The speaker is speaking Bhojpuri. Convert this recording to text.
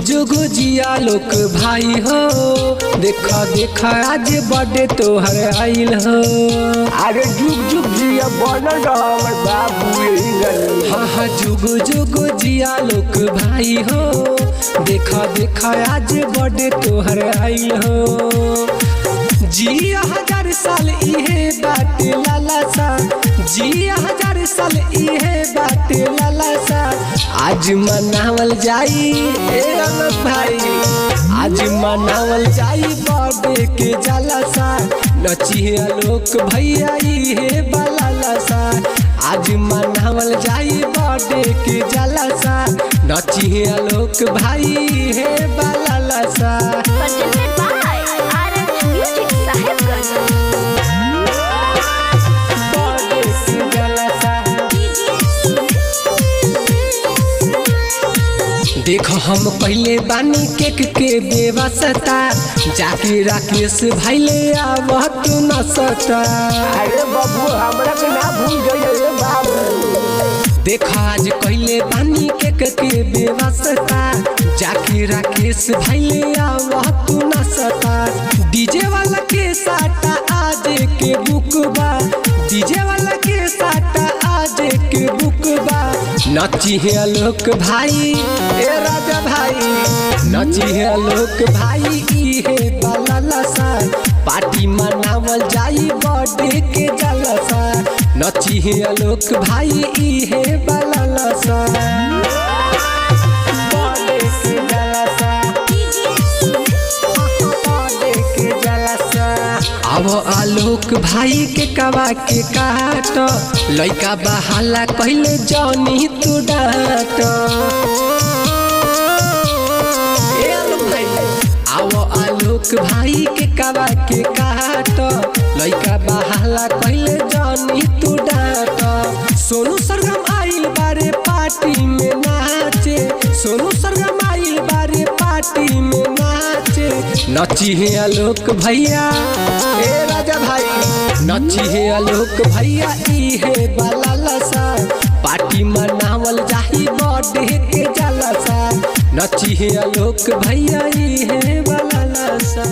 जुगु जिया लोक भाई हो, देखा देखा आज बर्थडे तोहर आइल हो। अरे जुग जुग जिया बनल हमर बाबू। हाँ हाँ जुगु जुगु जिया लोक भाई हो, देखा देखा आज बर्थडे तोहर आइल हो। जिया 1000 साल इहे बाटे लालासा, जिया 1000 साल इहे बाटे लालासा। आज मनावल जाई ए रमत भाई, आज मनावल जाई बर्थडे के जलसा। नचिए आलोक भैया इहे बालासा, आज मनावल जाई बर्थडे के जलसा। नचिए आलोक भाई इहे बालासा। देखो हम पहले बानी केक के बेवसता, जाके राकेश भाई ले आवत न सता। अरे बाबू हमरा के ना भूल जाइए बाबू। देखो आज पहले बानी केक के बेवसता, जाके राकेश भाई ले आवत न सता। डीजे वाला के साटा आज के बुकबा, डीजे वाला के साटा आज के बुकबा। नची है आलोक भाई ए राजा भाई, नची है आलोक भाई इहे बालासा। पार्टी मनावल जाई बर्थडे के जलसा। नची है आलोक भाई इहे बालासा। अब आलोक भाई के कवा के काट, लइका बहाला कहले जानी तू डाट। अब आलोक भाई के कवा के काट, लइका बहाला कहले जानी तू डाट। सोनू सरगम आइल बारे पार्टी में नाचे, सोनू सरगम आइल बारे पार्टी में नाचे। नची है आलोक भैया ए राजा भाई, नची है आलोक भैया इहे बालासा। पार्टी मनावल जाही बर्थडे के जलसा। नची है आलोक भैया इहे बालासा।